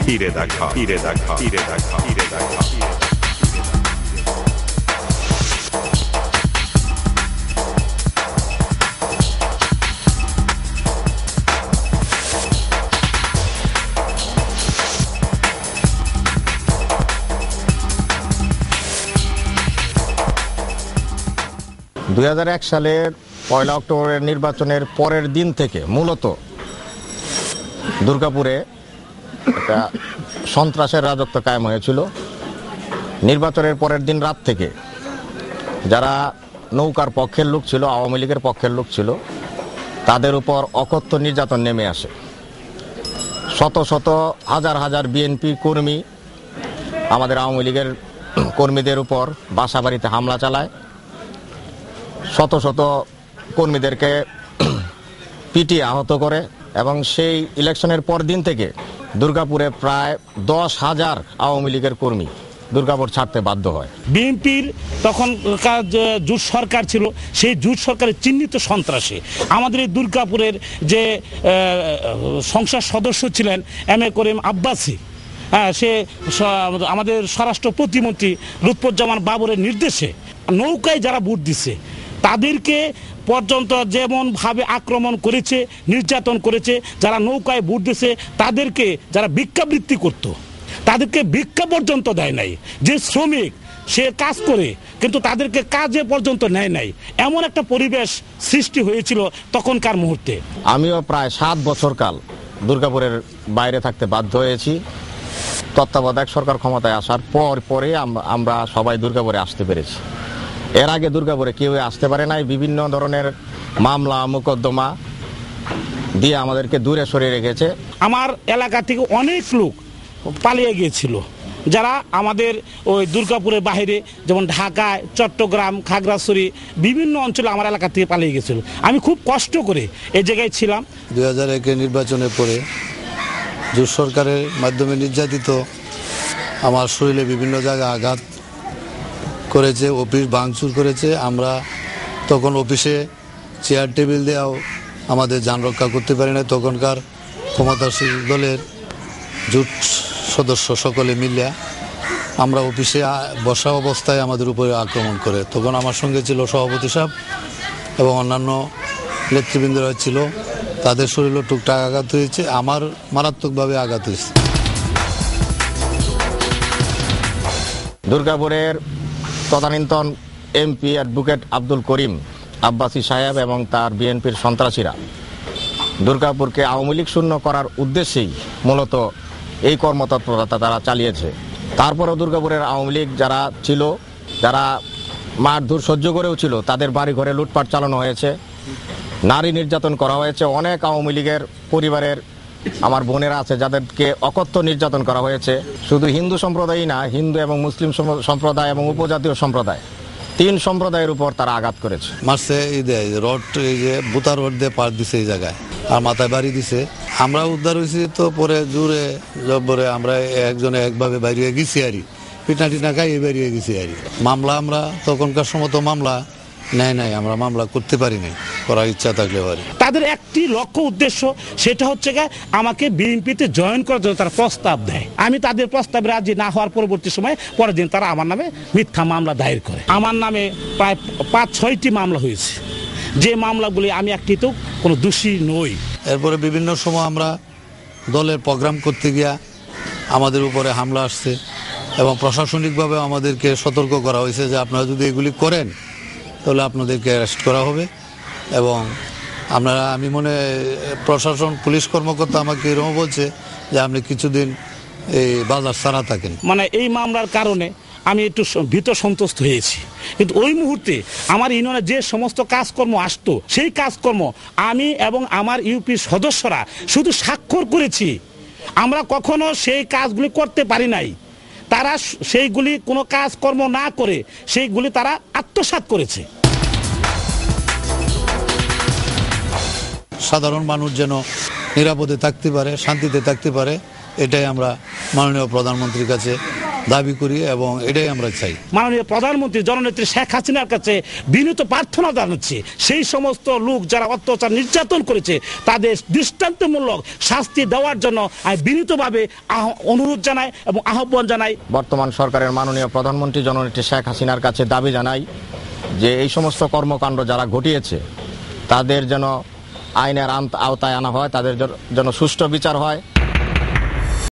2001 সালের 1 অক্টোবরের নির্বাচনের পরের দিন থেকে মূলত দুর্গাপুরে একটা সন্ত্রাসের রাজত্ব কায়েম হয়েছিল। নির্বাচনের পরের দিন রাত থেকে যারা নৌকার পক্ষের লোক ছিল, আওয়ামী লীগের পক্ষের লোক ছিল, তাদের উপর অকথ্য নির্যাতন নেমে আসে। শত শত হাজার হাজার বিএনপি কর্মী আমাদের আওয়ামী লীগের কর্মীদের উপর বাসা বাড়িতে হামলা চালায়। শত শত কর্মীদেরকে পিটিয়ে আহত করে এবং সেই ইলেকশনের পর দিন থেকে দুর্গাপুরে প্রায় 10,000 আওয়ামী লীগের কর্মী দুর্গাপুর ছাড়তে বাধ্য হয়। বিএনপির তখন জোট সরকার ছিল, সেই জোট সরকারের চিহ্নিত সন্ত্রাসী আমাদের এই দুর্গাপুরের যে সংসদ সদস্য ছিলেন এম এ করিম আব্বাসী, সে আমাদের স্বরাষ্ট্র প্রতিমন্ত্রী লুৎফুজ্জামান বাবরের নির্দেশে নৌকায় যারা ভোট দিচ্ছে তাদেরকে পর্যন্ত যেমনভাবে আক্রমণ করেছে, নির্যাতন করেছে। যারা নৌকায় ভোট দিচ্ছে তাদেরকে যারা ভিক্ষাবৃত্তি করত তাদেরকে ভিক্ষা পর্যন্ত দেয় নাই। যে শ্রমিক সে কাজ করে কিন্তু তাদেরকে কাজে পর্যন্ত নেয় নাই, এমন একটা পরিবেশ সৃষ্টি হয়েছিল তখনকার মুহূর্তে। আমিও প্রায় 7 বছর কাল দুর্গাপুরের বাইরে থাকতে বাধ্য হয়েছি। তত্ত্বাবধায়ক সরকার ক্ষমতায় আসার পরে আমরা সবাই দুর্গাপুরে আসতে পেরেছি। এর আগে দুর্গাপুরে কেউ আসতে পারে নাই। বিভিন্ন ধরনের মামলা মোকদ্দমা দিয়ে আমাদেরকে দূরে সরিয়ে রেখেছে। আমার এলাকা থেকে অনেক লোক পালিয়ে গিয়েছিল, যারা আমাদের ওই দুর্গাপুরের বাইরে যেমন ঢাকায়, চট্টগ্রাম, খাগড়াছড়ি বিভিন্ন অঞ্চলে আমার এলাকা থেকে পালিয়ে গেছিল। আমি খুব কষ্ট করে এই জায়গায় ছিলাম। 2001 নির্বাচনের পরে জোট সরকারের মাধ্যমে নির্যাতিত আমার শরীরে বিভিন্ন জায়গায় আঘাত করেছে, অফিস ভাঙচুর করেছে। আমরা তখন অফিসে চেয়ার টেবিল দেওয়াও আমাদের যান রক্ষা করতে পারি না। তখনকার ক্ষমতাসীন দলের জোট সদস্য সকলে মিলে আমরা অফিসে বসা অবস্থায় আমাদের উপরে আক্রমণ করে। তখন আমার সঙ্গে ছিল সভাপতি সাহেব এবং অন্যান্য নেতৃবৃন্দরা ছিল। তাদের শরীরে টুকটাক আঘাত হয়েছে, আমার মারাত্মকভাবে আঘাত হয়েছে। দুর্গাপুরের তদানীন্তন এমপি অ্যাডভোকেট আব্দুল করিম আব্বাসী সাহেব এবং তার বিএনপির সন্ত্রাসীরা দুর্গাপুরকে আওয়ামী লীগ শূন্য করার উদ্দেশ্যেই মূলত এই কর্মতৎপরতা তারা চালিয়েছে। তারপরেও দুর্গাপুরের আওয়ামী লীগ যারা ছিল, যারা মারধর সহ্য করেও ছিল, তাদের বাড়ি ঘরে লুটপাট চালানো হয়েছে, নারী নির্যাতন করা হয়েছে। অনেক আওয়ামী লীগের পরিবারের আমার বোনেরা আছে যাদেরকে অকথ্য নির্যাতন করা হয়েছে। শুধু হিন্দু সম্প্রদায়ই না, হিন্দু এবং মুসলিম সম্প্রদায় এবং উপজাতীয় সম্প্রদায়, 3 সম্প্রদায়ের উপর তারা আঘাত করেছে। মারছে এই রড, এই যে বুতা রড দিয়ে পার দিছে এই জায়গায়, আর মাথায় বাড়ি দিছে। আমরা উদ্ধার হয়েছি তো পরে জোরে জব্বরে আমরা একজনে একভাবে বাইরে গেছি আরি, পিঠা টিনা খাই বেরিয়ে গেছি আরি। মামলা আমরা তখনকার সময় তো মামলা নেয় নাই, আমরা মামলা করতে পারি নাই, করার ইচ্ছা থাকলে পারি। তাদের একটি লক্ষ্য উদ্দেশ্য, সেটা হচ্ছে আমাকে বিএনপিতে জয়েন করার জন্য তারা প্রস্তাব দেয়। আমি তাদের প্রস্তাবে রাজি না হওয়ার পরবর্তী সময় পরের দিন তারা আমার নামে মিথ্যা মামলা দায়ের করে। আমার নামে প্রায় 5-6টি মামলা হয়েছে, যে মামলাগুলি আমি একটিতেও কোনো দোষী নই। এরপরে বিভিন্ন সময় আমরা দলের প্রোগ্রাম করতে গিয়া আমাদের উপরে হামলা আসছে এবং প্রশাসনিকভাবে আমাদেরকে সতর্ক করা হয়েছে যে আপনারা যদি এগুলি করেন তাহলে আপনাদেরকে অ্যারেস্ট করা হবে। এবং আমি মনে প্রশাসন পুলিশ কর্মকর্তা আমাকে এরকম বলছে যে আপনি কিছুদিন এই বাজার ছাড়া থাকেন। মানে এই মামলার কারণে আমি একটু ভীত সন্তুষ্ট হয়েছি, কিন্তু ওই মুহূর্তে আমার ইউনিয়নে যে সমস্ত কাজকর্ম আসতো সেই কাজকর্ম আমি এবং আমার ইউপির সদস্যরা শুধু স্বাক্ষর করেছি, আমরা কখনো সেই কাজগুলি করতে পারি নাই। তারা সেইগুলি কোনো কাজকর্ম না করে সেইগুলি তারা আত্মসাৎ করেছে। সাধারণ মানুষ যেন নিরাপদে থাকতে পারে, শান্তিতে থাকতে পারে, এটাই আমরা মাননীয় প্রধানমন্ত্রীর কাছে দাবি করি এবং এটাই আমরা চাই। মাননীয় প্রধানমন্ত্রী জননেত্রী শেখ হাসিনার কাছে বিনীত প্রার্থনা জানাচ্ছি, সেই সমস্ত লোক যারা অত্যাচার নির্যাতন করেছে তাদের দৃষ্টান্তমূলক শাস্তি দেওয়ার জন্য আমি বিনীতভাবে অনুরোধ জানাই এবং আহ্বান জানাই। বর্তমান সরকারের মাননীয় প্রধানমন্ত্রী জননেত্রী শেখ হাসিনার কাছে দাবি জানাই যে এই সমস্ত কর্মকাণ্ড যারা ঘটিয়েছে তাদের যেন আইনের আওতায় আনা হয়, তাদের যেন সুষ্ঠু বিচার হয়।